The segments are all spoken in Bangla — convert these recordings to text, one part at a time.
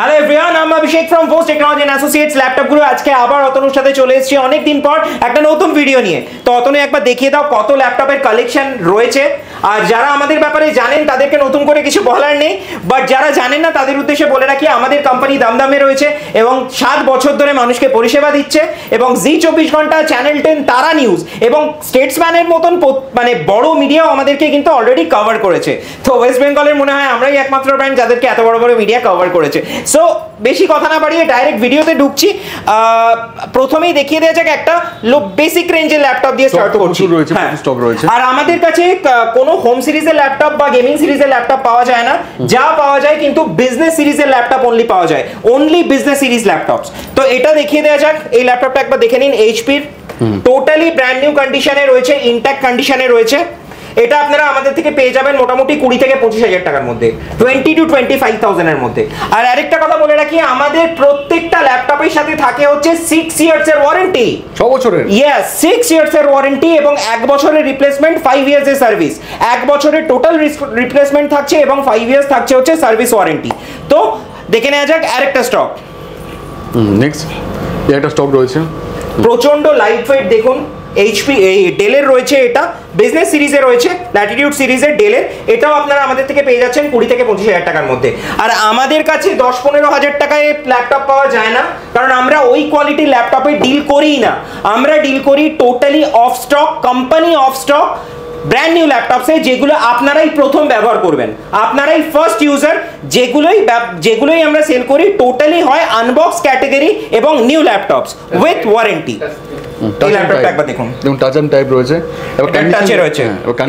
হ্যালো এভরিওয়ান, আমি Abhishek from Vos technology and associates laptop গুলো। আজকে আবার অতনুর সাথে চলে এসেছি অনেক দিন পর একটা নতুন ভিডিও নিয়ে। তো অতনু একবার দেখিয়ে দাও কত ল্যাপটপের কালেকশন রয়েছে। আর যারা আমাদের ব্যাপারে জানেন তাদেরকে নতুন করে কিছু বলার নেই, বাট যারা জানেন না তাদের উদ্দেশ্যে বলে রাখি আমাদের কোম্পানি দামদামে রয়েছে এবং 7 বছর ধরে মানুষকে পরিষেবা দিচ্ছে এবং জি 24 ঘন্টা, চ্যানেল 10, তারা নিউজ এবং স্টেটসম্যানের মতন মানে বড় মিডিয়াও আমাদেরকে কিন্তু অলরেডি কভার করেছে। তো ওয়েস্ট বেঙ্গলের মনে হয় আমরাই একমাত্র ব্র্যান্ড যাদেরকে এত বড় বড় মিডিয়া কভার করেছে। সো বেশি কথা না বাড়িয়ে ডাইরেক্ট ভিডিওতে ঢুকছি। প্রথমেই দেখিয়ে দেওয়া যাক একটা বেসিক রেঞ্জের ল্যাপটপ দিয়ে স্টার্ট করছি। আর আমাদের কাছে কোনো হোম সিরিজের ল্যাপটপ বা গেমিং সিরিজের ল্যাপটপ পাওয়া যায় না, যা পাওয়া যায় কিন্তু বিজনেস সিরিজের ল্যাপটপ অনলি পাওয়া যায়, অনলি বিজনেস সিরিজ ল্যাপটপস। তো এটা দেখিয়ে দেওয়া যাক, এই ল্যাপটপটা একবার দেখে নিন। এইচপির টোটালি ব্র্যান্ড নিউ কন্ডিশনে রয়েছে, ইনট্যাক্ট কন্ডিশনে রয়েছে। এটা আপনারা আমাদের থেকে পেয়ে যাবেন মোটামুটি 20 থেকে 25,000 টাকার মধ্যে, 20 to 25,000 এর মধ্যে। আর আরেকটা কথা বলে রাখি, আমাদের প্রত্যেকটা ল্যাপটপের সাথে থাকে হচ্ছে 6 ইয়ার্স এর ওয়ারেন্টি। 6 বছরের? ইয়েস, 6 ইয়ার্স এর ওয়ারেন্টি এবং 1 বছরের রিপ্লেসমেন্ট, 5 ইয়ার্স এর সার্ভিস। 1 বছরের টোটাল রিপ্লেসমেন্ট থাকছে এবং 5 ইয়ার্স থাকছে হচ্ছে সার্ভিস ওয়ারেন্টি। তো দেখে নেওয়া যাক আরেকটা স্টক। নেক্সট একটা স্টক রয়েছে প্রচন্ড লাইট ওয়েট, দেখুন এইচপি ডেলের রয়েছে, এটা বিজনেস সিরিজে রয়েছে, ল্যাটিটিউড সিরিজের ডেলের। এটাও আপনারা আমাদের থেকে পেয়ে যাচ্ছেন 20 থেকে 25,000 টাকার মধ্যে। আর আমাদের কাছে 10-15 হাজার টাকায় ল্যাপটপ পাওয়া যায় না, কারণ আমরা ওই কোয়ালিটির ল্যাপটপে ডিল করিই না। আমরা ডিল করি totally of stock, company of stock brand new ল্যাপটপসে, যেগুলো আপনারাই প্রথম ব্যবহার করবেন, আপনারাই ফার্স্ট ইউজার। যেগুলোই আমরা সেল করি টোটালি হয় আনবক্স ক্যাটাগরি এবং নিউ ল্যাপটপস উইথ ওয়ারেন্টি। এই ল্যাপটপটা একবার দেখুন, টাচ এন্ড টাইপ রয়েছে, টাচে রয়েছে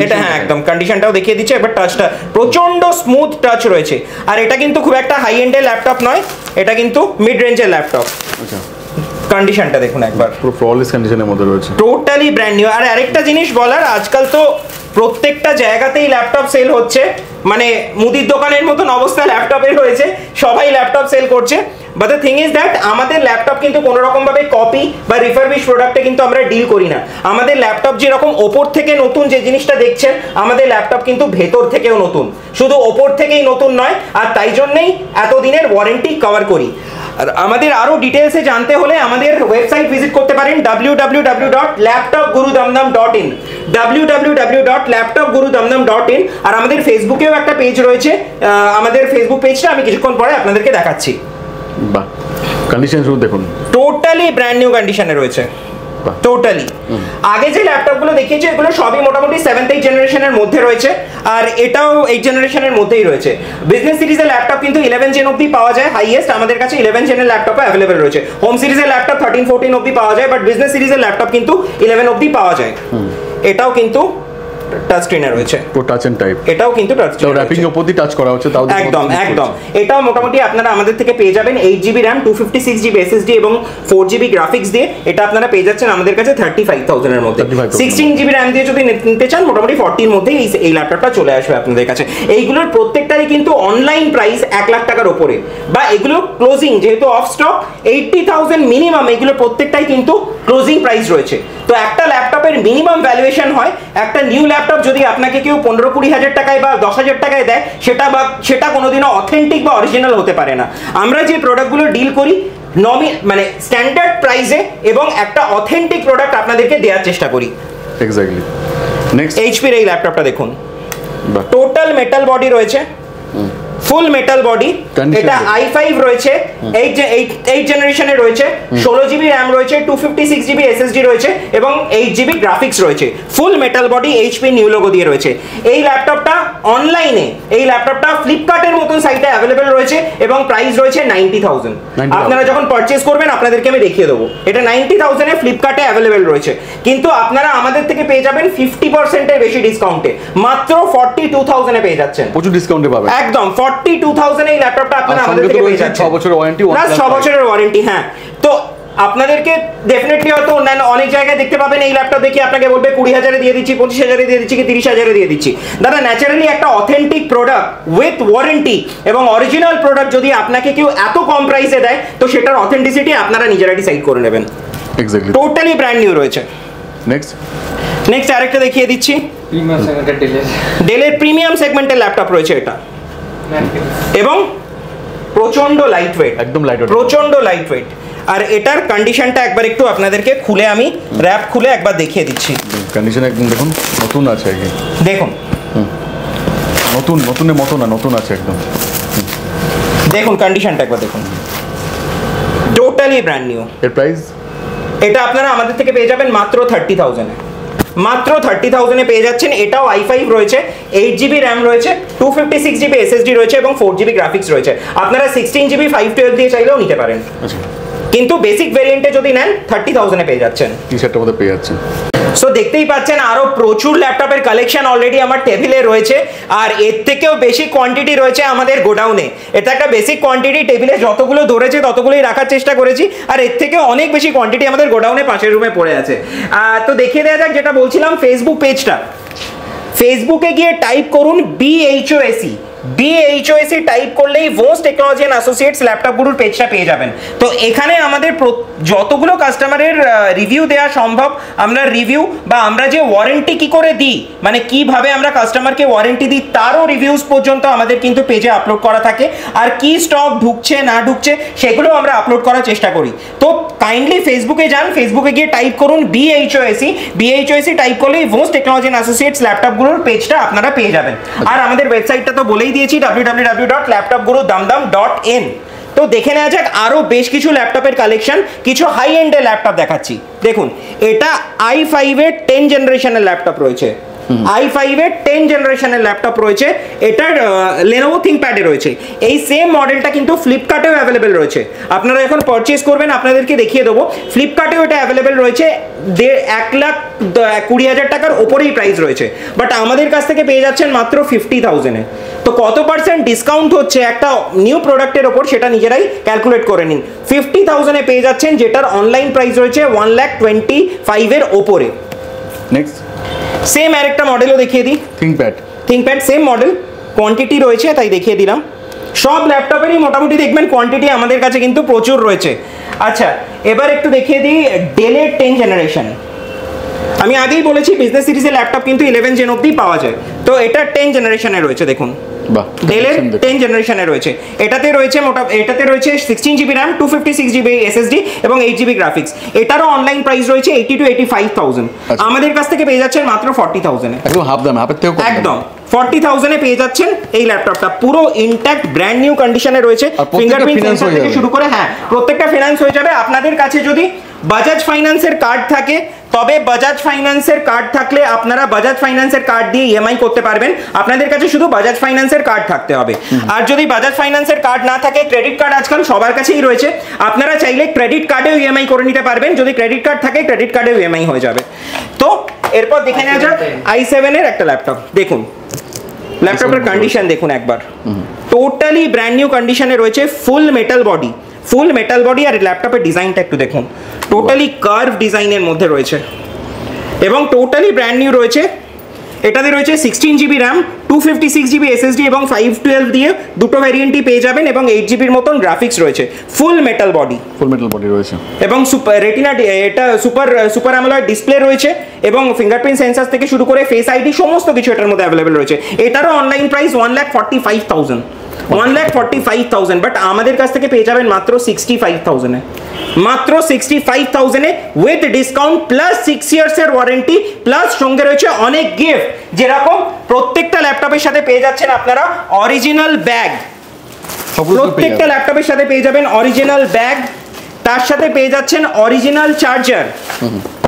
এটা। হ্যাঁ, একদম কন্ডিশনটাও দেখিয়ে দিচ্ছে একবার। টাচটা প্রচন্ড স্মুথ টাচ রয়েছে। আর এটা কিন্তু খুব একটা হাই এন্ডের ল্যাপটপ নয়, এটা কিন্তু মিড রেঞ্জের ল্যাপটপ। আচ্ছা, কন্ডিশনটা দেখুন একবার, পুরো ফ্ললেস কন্ডিশনের মধ্যে রয়েছে, টোটালি ব্র্যান্ড নিউ। আর আরেকটা জিনিস বলার, আজকাল তো প্রত্যেকটা জায়গাতেই ল্যাপটপ সেল হচ্ছে, মানে মুদির দোকানের মতন অবস্থা ল্যাপটপের হয়েছে, সবাই ল্যাপটপ সেল করছে। But the thing is that আমাদের ল্যাপটপ কিন্তু কোনো রকম ভাবে কপি বা রিফারবিশ প্রোডাক্টে কিন্তু আমরা ডিল করি না। আমাদের ল্যাপটপ যেরকম ওপর থেকে নতুন যে জিনিসটা দেখছেন, আমাদের ল্যাপটপ কিন্তু ভেতর থেকেও নতুন, শুধু ওপর থেকেই নতুন নয়। আর তাই জন্যই এতদিনের ওয়ারেন্টি কভার করি। আর আমাদের আরো ডিটেলসে জানতে হলে আমাদের ওয়েবসাইট ভিজিট করতে পারেন www.laptopgurudamdam.in, www.laptopgurudamdam.in। আর আমাদের ফেসবুকেও একটা পেজ রয়েছে, আমাদের ফেসবুক পেজটা আমি কিছুক্ষণ পরে আপনাদেরকে দেখাচ্ছি। বাহ, কন্ডিশন শুরু দেখুন, টোটালি ব্র্যান্ড নিউ কন্ডিশনে রয়েছে টোটালি। আগে যে ল্যাপটপগুলো দেখিয়েছি এগুলো সবই মোটামুটি 7th 8th জেনারেশনের মধ্যে রয়েছে, আর এটাও 8th জেনারেশনের মধ্যেই রয়েছে। বিজনেস সিরিজের ল্যাপটপ কিন্তু 11 জেন অবধি পাওয়া যায়, হাইয়েস্ট আমাদের কাছে 11 জেনের ল্যাপটপ অ্যাভেলেবল রয়েছে। হোম সিরিজের ল্যাপটপ 13-14 অবধি পাওয়া যায়, বাট বিজনেস সিরিজের ল্যাপটপ কিন্তু 11 অবধি পাওয়া যায়। এটাও কিন্তু টাচ স্ক্রিনে রয়েছে, পুরো টাচ এন্ড টাইপ। এটাও কিন্তু টাচ স্ক্রিন, র‍্যাপিং এর উপর দিয়ে টাচ করা হচ্ছে, তাও একদম একদম। এটাও মোটামুটি আপনারা আমাদের থেকে পেয়ে যাবেন 8GB RAM, 256GB SSD এবং 4GB গ্রাফিক্স দিয়ে। এটা আপনারা পেয়ে যাচ্ছেন আমাদের কাছে 35,000 এর মধ্যে। 16GB RAM দিয়ে যদি নিতে চান মোটামুটি 40 এর মধ্যেই এই ল্যাপটপটা চলে আসবে আপনাদের কাছে। এইগুলোর প্রত্যেকটারই কিন্তু অনলাইন প্রাইস 1 লাখ টাকার উপরে, বা এগুলো ক্লোজিং যেহেতু অফ স্টক 80,000 মিনিমাম, এগুলো প্রত্যেকটাই কিন্তু ক্লোজিং প্রাইস রয়েছে। তো একটা ল্যাপটপের মিনিমাম ভ্যালুয়েশন হয়, একটা নিউ ল্যাপটপ যদি আপনাকে কেউ 15-20 হাজার টাকায় বা 10 হাজার টাকায় দেয়, সেটা কোনোদিনও অথেন্টিক বা অরিজিনাল হতে পারে না। আমরা যে প্রোডাক্টগুলো ডিল করি মানে স্ট্যান্ডার্ড প্রাইসে এবং একটা অথেন্টিক প্রোডাক্ট আপনাদেরকে দেওয়ার চেষ্টা করি। এক্স্যাক্টলি। নেক্সট এইচপির এই ল্যাপটপটা দেখুন, টোটাল মেটাল বডি রয়েছে, ফুল মেটাল বডি। এটা i5 রয়েছে, 8 জেনারেশনে রয়েছে, 16GB RAM রয়েছে, 256GB SSD রয়েছে এবং 8GB গ্রাফিক্স রয়েছে। ফুল metal body, HP new logo দিয়ে রয়েছে। এই ল্যাপটপটা অনলাইনে, এই ল্যাপটপটা ফ্লিপকার্টের মতন সাইটে অ্যাভেলেবল রয়েছে এবং প্রাইস রয়েছে 90,000। আপনারা যখন পারচেজ করবেন আপনাদেরকে আমি দেখিয়ে দেবো, এটা 90,000 এ ফ্লিপকার্টে অ্যাভেলেবল রয়েছে। কিন্তু আপনারা আমাদের থেকে পেয়ে যাবেন 50% এর বেশি ডিসকাউন্টে, মাত্র 42,000 এ পেয়ে যাচ্ছেন। প্রচুর ডিসকাউন্টে পাবেন, একদম 42,000 এই ল্যাপটপটা আপনারা আমাদের থেকে পেয়ে যাচ্ছেন। 6 বছরের ওয়ারেন্টি, প্লাস 6 বছরের ওয়ারেন্টি। হ্যাঁ, তো আপনাদেরকে ডেফিনেটলি হয়তো অন্যান্য অনেক জায়গায় দেখতে পাবেন এই ল্যাপটপ দেখি আপনাকে বলবে 20,000 এ দিয়ে দিচ্ছি, 25,000 এ দিয়ে দিচ্ছি কি 30,000 এ দিয়ে দিচ্ছি। দাদা, ন্যাচারালি একটা অথেন্টিক প্রোডাক্ট উইথ ওয়ারেন্টি এবং অরিজিনাল প্রোডাক্ট যদি আপনাকে কেউ এত কম প্রাইসে দেয়, তো সেটার অথেন্টিসিটি আপনারা নিজেরা ডিসাইড করে নেবেন। এক্স্যাক্টলি, টোটালি ব্র্যান্ড নিউ রয়েছে। নেক্সট আরেকটা দেখিয়ে দিচ্ছি, প্রিমিয়াম সেগমেন্টের ডেলের প্রিমিয়াম সেগমেন্টের ল্যাপটপ রয়েছে এটা। এবং প্রচন্ড লাইট ওয়েট, একদম লাইট ওয়েট, প্রচন্ড লাইট ওয়েট। আর এটার কন্ডিশনটা একবার একটু আপনাদেরকে খুলে আমি র‍্যাপ খুলে একবার দেখিয়ে দিচ্ছি। কন্ডিশন একদম দেখুন নতুন আছে আগে, দেখুন নতুনের মতো না, নতুন আছে একদম। দেখুন কন্ডিশনটা একবার দেখুন, টোটালি ব্র্যান্ড নিউ। এর প্রাইস এটা আপনারা আমাদের থেকে পেয়ে যাবেন মাত্র 30,000 এ, মাত্র 30,000 এ পেয়ে যাচ্ছেন। এটাও i5 রয়েছে, 8GB র্যাম রয়েছে, 256GB SSD রয়েছে এবং 4GB গ্রাফিক্স রয়েছে। আপনারা 16GB 512 দিয়ে চাইলেও নিতে পারেন, কিন্তু বেসিক ভেরিয়েন্টে যদি নেন 30,000 এ পেয়ে যাচ্ছেন, টি-শার্টের মধ্যে পেয়ে যাচ্ছেন। সো দেখতেই পাচ্ছেন আরো প্রচুর ল্যাপটপের কালেকশন অলরেডি আমার টেবিলে রয়েছে, আর এর থেকেও বেশি কোয়ান্টিটি রয়েছে আমাদের গোডাউনে। এটা একটা বেসিক কোয়ান্টিটি, টেবিলে যতগুলো ধরেছে ততগুলোই রাখার চেষ্টা করেছি, আর এর থেকে অনেক বেশি কোয়ান্টিটি আমাদের গোডাউনে পাশের রুমে পড়ে আছে। তো দেখিয়ে দেওয়া যাক, যেটা বলছিলাম ফেসবুক পেজটা, ফেসবুকে গিয়ে টাইপ করুন BHOSE টাইপ করলেই ভোস টেকনোলজি অ্যান্ড অ্যাসোসিয়েটস ল্যাপটপ গুরুর পেজটা পেয়ে যাবেন। তো এখানে আমাদের যতগুলো কাস্টমারের রিভিউ দেওয়া সম্ভব আমরা রিভিউ, বা আমরা যে ওয়ারেন্টি কি করে দিই, মানে কিভাবে আমরা কাস্টমারকে ওয়ারেন্টি দিই তারও রিভিউজ পর্যন্ত আমাদের কিন্তু পেজে আপলোড করা থাকে, আর কি স্টক ঢুকছে না ঢুকছে সেগুলো আমরা আপলোড করার চেষ্টা করি। তো কাইন্ডলি ফেসবুকে যান, ফেসবুকে গিয়ে টাইপ করুন BHOSE টাইপ করলেই ভোস টেকনোলজি অ্যান্ড অ্যাসোসিয়েটস ল্যাপটপ গুরুর পেজটা আপনারা পেয়ে যাবেন। আর আমাদের ওয়েবসাইটটা তো বলেই দিয়েছি, www.laptopguru.in। তো দেখে নেওয়া যাক আরো বেশ কিছু ল্যাপটপের কালেকশন, কিছু হাই এন্ডের ল্যাপটপ দেখাচ্ছি। দেখুন এটা i5 এর 10 জেনারেশনের ল্যাপটপ রয়েছে, i5 এর 10 জেনারেশনের ল্যাপটপ রয়েছে, এটার Lenovo ThinkPad এ রয়েছে। এই সেম মডেলটা কিন্তু ফ্লিপকার্টেও অ্যাভেলেবেল রয়েছে, আপনারা যখন পারচেজ করবেন আপনাদেরকে দেখিয়ে দেবো, ফ্লিপকার্টেও এটা অ্যাভেলেবেল রয়েছে। 1,20,000 টাকার ওপরেই প্রাইস রয়েছে, বাট আমাদের কাছ থেকে পেয়ে যাচ্ছেন মাত্র 50,000 এ। তো কত পার্সেন্ট ডিসকাউন্ট হচ্ছে একটা নিউ প্রোডাক্টের ওপর সেটা নিজেরাই ক্যালকুলেট করে নিন। 50,000 এ পেয়ে যাচ্ছেন, যেটার অনলাইন প্রাইস রয়েছে 1,25,000 এর ওপরে। নেক্সট সেম আরেকটা মডেলও দেখিয়ে দিই, ThinkPad সেম মডেল, কোয়ান্টিটি রয়েছে তাই দেখিয়ে দিলাম। সব ল্যাপটপেরই মোটামুটি দেখবেন কোয়ান্টিটি আমাদের কাছে কিন্তু প্রচুর রয়েছে। আচ্ছা এবার একটু দেখিয়ে দিই ডেলের 10 জেনারেশন। আমি আগেই বলেছি বিজনেস সিরিজের ল্যাপটপ কিন্তু 11 জেন অবধি পাওয়া যায়, তো এটা 10 জেনারেশনে রয়েছে। দেখুন ডেলের 10 জেনারেশনে রয়েছে, এটাতে রয়েছে 16GB র্যাম, 256GB SSD এবং 8GB গ্রাফিক্স। এটারও অনলাইন প্রাইস রয়েছে 80 to 85,000, আমাদের কাছ থেকে পেয়ে যাচ্ছেন মাত্র 40,000 এ, একদম হাফ দাম, হাফের থেকেও কম, একদম 40,000 এ পেয়ে যাচ্ছেন এই ল্যাপটপটা। পুরো ইনট্যাক্ট ব্র্যান্ড নিউ কন্ডিশনে রয়েছে, ফিঙ্গারপ্রিন্ট সেন্সর থেকে শুরু করে, হ্যাঁ প্রত্যেকটা ফিনান্স হয়ে যাবে। আপনাদের কাছে যদি বাজাজ ফাইন্যান্সের কার্ড থাকে, তবে বাজাজ ফাইন্যান্সের কার্ড থাকলে আপনারা বাজাজ ফাইন্যান্সের কার্ড দিয়ে ইএমআই করতে পারবেন। আপনাদের কাছে শুধু বাজাজ ফাইন্যান্সের কার্ড থাকতে হবে। আর যদি বাজাজ ফাইন্যান্সের কার্ড না থাকে, ক্রেডিট কার্ড আজকাল সবার কাছেই রয়েছে, আপনারা চাইলে ক্রেডিট কার্ডেও ইএমআই করে নিতে পারবেন। যদি ক্রেডিট কার্ড থাকে ক্রেডিট কার্ডেও ইএমআই হয়ে যাবে। তো এরপর দেখে নেওয়া যাক i7 এর একটা ল্যাপটপ। দেখুন ল্যাপটপের কন্ডিশন দেখুন একবার, টোটালি ব্র্যান্ড নিউ কন্ডিশনে রয়েছে, ফুল মেটাল বডি। আর ল্যাপটপের ডিজাইনটা একটু দেখুন, টোটালি কার্ভ ডিজাইনের মধ্যে রয়েছে এবং টোটালি ব্র্যান্ড নিউ রয়েছে। এটাতে রয়েছে 16GB র্যাম, 256GB SSD এবং 512 দিয়ে দুটো ভ্যারিয়েন্টই পেয়ে যাবেন, এবং 8GBর মতন গ্রাফিক্স রয়েছে। ফুল মেটাল বডি রয়েছে এবং রেটিনা, এটা সুপার অ্যামোলেড ডিসপ্লে রয়েছে, এবং ফিঙ্গারপ্রিন্ট সেন্সর থেকে শুরু করে ফেস আইডি সমস্ত কিছু এটার মধ্যে অ্যাভেলেবেল রয়েছে। এটারও অনলাইন প্রাইস 1,45,000, বাট আমাদের কাছ থেকে পেয়ে যাবেন মাত্র 65,000 এ, মাত্র 65,000 A with discount plus 6 years এর ওয়ারেন্টি, প্লাস সঙ্গে রয়েছে অনেক গিফট। যেরকম প্রত্যেকটা ল্যাপটপের সাথে পেয়ে যাচ্ছেন আপনারা অরিজিনাল ব্যাগ, প্রত্যেকটা ল্যাপটপের সাথে পেয়ে যাবেন অরিজিনাল ব্যাগ, তার সাথে পেয়ে যাচ্ছেন অরিজিনাল চার্জার।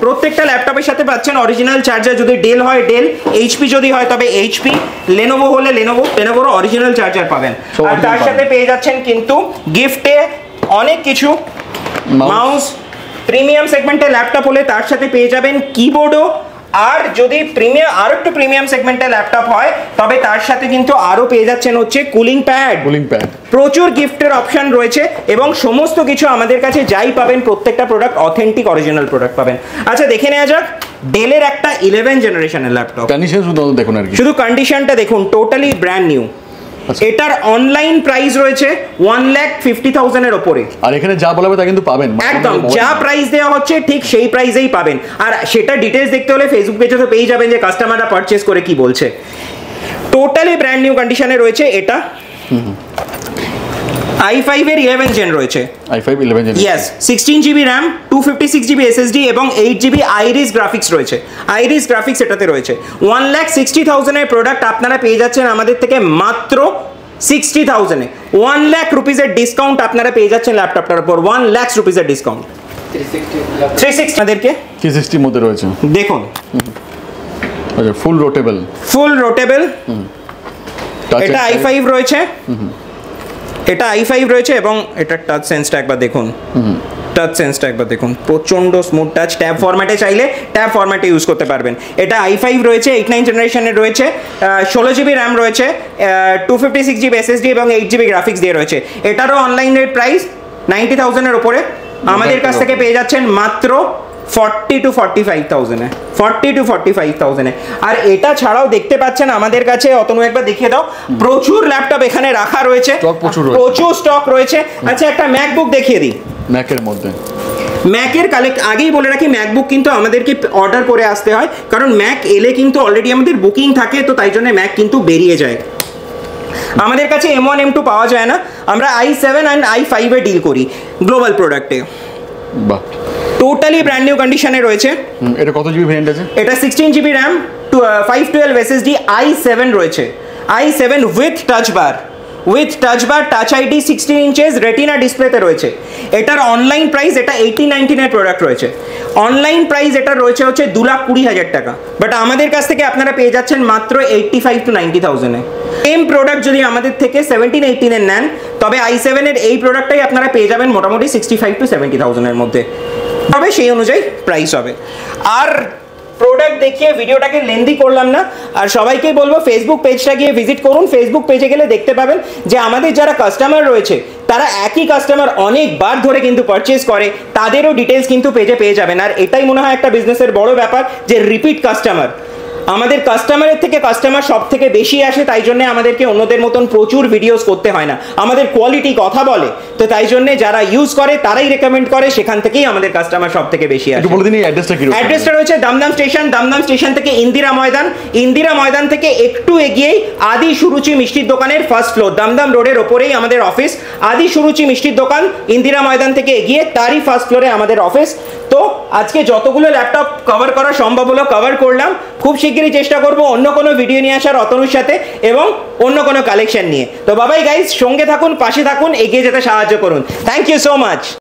প্রত্যেকটা ল্যাপটপের সাথে পাচ্ছেন অরিজিনাল চার্জার, যদি ডেল হয় ডেল, এইচপি যদি হয় তবে এইচপি, লেনোভো হলে লেনোভোর অরিজিনাল চার্জার পাবেন। আর তার সাথে পেয়ে যাচ্ছেন কিন্তু গিফটে অনেক কিছু, মাউস, প্রিমিয়াম সেগমেন্টের ল্যাপটপ হলে তার সাথে পেয়ে যাবেন কিবোর্ডও। আর যদি একটু প্রিমিয়াম সেগমেন্টের ল্যাপটপ হয় তবে তার সাথে কিন্তু আরো পেয়ে যাচ্ছেন হচ্ছে কুলিং প্যাড। প্রচুর গিফটের অপশন রয়েছে, এবং সমস্ত কিছু আমাদের কাছে যাই পাবেন প্রত্যেকটা প্রোডাক্ট অথেন্টিক অরিজিনাল প্রোডাক্ট পাবেন। আচ্ছা দেখে নেওয়া যাক ডেলের একটা 11 জেনারেশনের ল্যাপটপ। শুধু কন্ডিশনটা দেখুন, টোটালি ব্র্যান্ড নিউ। এটার অনলাইন প্রাইস রয়েছে 1,50,000 এর উপরে, আর এখানে যা বলা হবে তা কিন্তু পাবেন, একদম যা প্রাইস দেওয়া হচ্ছে ঠিক সেই প্রাইসেই পাবেন। আর সেটা ডিটেইলস দেখতে হলে ফেসবুক পেজে তো পেয়ে যাবেন যে কাস্টমাররা পারচেজ করে কি বলছে। টোটালি ব্র্যান্ড নিউ কন্ডিশনে রয়েছে এটা। i5 এর 11 জেন রয়েছে। i5 11 gen. Yes, 16 GB RAM, 256 GB SSD এবং 8 জিবি আইরিস গ্রাফিক্স রয়েছে। আইরিস গ্রাফিক্স এটাতে রয়েছে। 1,60,000 এর প্রোডাক্ট আপনারা পেয়ে যাচ্ছেন আমাদের থেকে মাত্র 60,000 এ। 1 লাখ রুপিসের ডিসকাউন্ট আপনারা পেয়ে যাচ্ছেন ল্যাপটপটার উপর। 1 লাখ রুপিসের ডিসকাউন্ট। 360 আমাদেরকে 360 মধ্যে রয়েছে দেখুন। আচ্ছা, ফুল রোটেবল। ফুল রোটেবল। এটা i5 রয়েছে, এটা i5 রয়েছে এবং এটা টাচ সেন্সটা একবার দেখুন। টাচ সেন্সটা একবার দেখুন, প্রচন্ড স্মুথ টাচ। ট্যাব ফরম্যাটে চাইলে ট্যাব ফরম্যাটে ইউজ করতে পারবেন। এটা i5 রয়েছে, 8/9 জেনারেশনের রয়েছে, 16 জিবি র্যাম রয়েছে, 256 জিবি এসএসডি এবং 8 জিবি গ্রাফিক্স দিয়ে রয়েছে। এটারও অনলাইন রেট প্রাইস 90,000 এর উপরে। আমাদের কাছ থেকে পেয়ে যাচ্ছেন মাত্র 40 to 45,000 এ। 40 to 45,000 এ। আর এটা ছাড়াও দেখতে পাচ্ছেন আমাদের কাছে, অতনু একবার দেখিয়ে দাও, প্রচুর ল্যাপটপ এখানে রাখা রয়েছে, প্রচুর স্টক রয়েছে। আচ্ছা, একটা ম্যাকবুক দেখিয়ে দিই ম্যাকের মধ্যে। ম্যাকের আগেই বলে রাখি, ম্যাকবুক কিন্তু আমাদেরকে অর্ডার করে আসতে হয়, কারণ ম্যাক এলে কিন্তু অলরেডি আমাদের বুকিং থাকে, তো তাই জন্য ম্যাক কিন্তু বেরিয়ে যায়। আমাদের কাছে M1 M2 পাওয়া যায় না, আমরা i7 অ্যান্ড i5 এ ডিল করি গ্লোবাল প্রোডাক্টে। বাহ, টোটালি ব্র্যান্ড নিউ কন্ডিশনে রয়েছে। এটা কত জিবি ভেরিয়েন্ট আছে? এটা 16 জিবি র্যাম, 512 এসএসডি, i7 রয়েছে। i7 with touch bar, touch ID, 16 inches retina ডিসপ্লেতে রয়েছে। এটার অনলাইন প্রাইস, এটা 1819 এর প্রোডাক্ট রয়েছে। অনলাইন প্রাইস এটা রয়েছে হচ্ছে 2,20,000 টাকা, বাট আমাদের কাছ থেকে আপনারা পেয়ে যাচ্ছেন মাত্র 85 to 90,000 এ। সেম প্রোডাক্ট যদি আমাদের থেকে 17-18 এর নেন, তবে i7 এর এই প্রোডাক্টটাই আপনারা পেয়ে যাবেন মোটামুটি 65 to 70,000 এর মধ্যে, তবে সেই অনুযায়ী প্রাইস হবে। আর প্রোডাক্ট দেখিয়ে ভিডিওটাকে লেন্দি করলাম না, আর সবাইকে বলবো ফেসবুক পেজটা গিয়ে ভিজিট করুন। ফেসবুক পেজে গেলে দেখতে পাবেন যে আমাদের যারা কাস্টমার রয়েছে, তারা একই কাস্টমার অনেকবার ধরে কিন্তু পারচেজ করে, তাদেরও ডিটেলস কিন্তু পেজে পেয়ে যাবেন। আর এটাই মনে হয় একটা বিজনেসের বড় ব্যাপার, যে রিপিট কাস্টমার। আমাদের কাস্টমারের থেকে কাস্টমার সব থেকে বেশি আসে, তাই জন্য আমাদেরকে অন্যদের মতন প্রচুর ভিডিওস করতে হয় না। আমাদের কোয়ালিটি কথা বলে, তো তাই জন্য যারা ইউজ করে তারাই রেকমেন্ড করে, সেখান থেকেই আমাদের কাস্টমার সব থেকে বেশি আসে। একটু বলে দিন এই অ্যাড্রেসটা কি রয়েছে? অ্যাড্রেসটা রয়েছে দমদম স্টেশন। দমদম স্টেশন থেকে ইন্দিরা ময়দান থেকে একটু এগিয়েই আদি সুরুচি মিষ্টির দোকানের ফার্স্ট ফ্লোর, দমদম রোডের ওপরেই আমাদের অফিস। আদি সুরুচি মিষ্টির দোকান, ইন্দিরা ময়দান থেকে এগিয়ে তারই ফার্স্ট ফ্লোরে আমাদের অফিস। তো আজকে যতগুলো ল্যাপটপ কভার করা সম্ভব হলো কভার করলাম। খুব শিগগিরই চেষ্টা করব অন্য কোনো ভিডিও নিয়ে আসার অতনুর সাথে, এবং অন্য কোনো কালেকশন নিয়ে। তো বাবাই গাইস, সঙ্গে থাকুন, পাশে থাকুন, এগিয়ে যেতে সাহায্য করুন। Thank you so much.